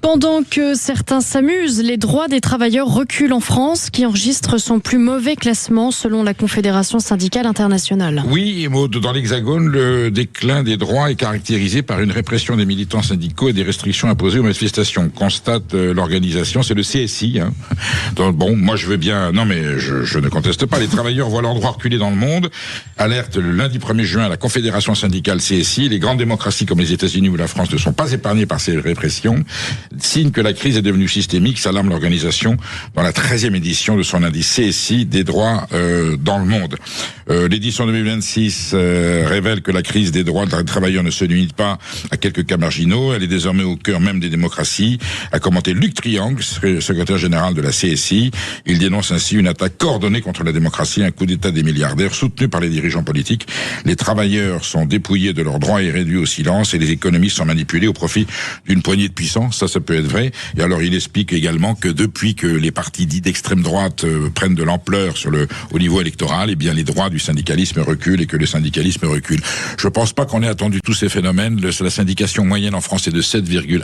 Pendant que certains s'amusent, les droits des travailleurs reculent en France, qui enregistre son plus mauvais classement selon la Confédération syndicale internationale. Oui, Maud, dans l'Hexagone, le déclin des droits est caractérisé par une répression des militants syndicaux et des restrictions imposées aux manifestations. Constate l'organisation, c'est le CSI. Donc, bon, moi je veux bien... Non mais je ne conteste pas, les travailleurs voient leurs droits reculer dans le monde. Alerte le lundi 1er juin la Confédération syndicale CSI. Les grandes démocraties comme les États-Unis ou la France ne sont pas épargnées par ces répressions. Signe que la crise est devenue systémique, s'alarme l'organisation dans la 13e édition de son indice CSI des droits dans le monde. L'édition 2026 révèle que la crise des droits des travailleurs ne se limite pas à quelques cas marginaux, elle est désormais au cœur même des démocraties, a commenté Luc Triangle, secrétaire général de la CSI. Il dénonce ainsi une attaque coordonnée contre la démocratie, un coup d'État des milliardaires soutenu par les dirigeants politiques. Les travailleurs sont dépouillés de leurs droits et réduits au silence, et les économies sont manipulées au profit d'une poignée de puissants. Ça peut être vrai. Et alors il explique également que depuis que les partis dits d'extrême droite prennent de l'ampleur au niveau électoral, eh bien les droits du syndicalisme reculent et que le syndicalisme recule. Je pense pas qu'on ait attendu tous ces phénomènes. La syndication moyenne en France est de 7,1.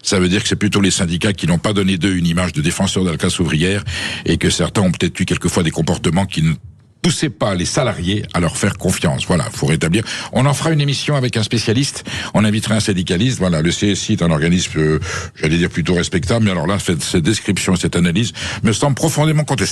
Ça veut dire que c'est plutôt les syndicats qui n'ont pas donné d'eux une image de défenseur de la classe ouvrière et que certains ont peut-être eu quelquefois des comportements qui ne poussez pas les salariés à leur faire confiance. Voilà, faut rétablir. On en fera une émission avec un spécialiste. On invitera un syndicaliste. Voilà, le CSI est un organisme, j'allais dire plutôt respectable, mais alors là, cette description et cette analyse me semble profondément contestable.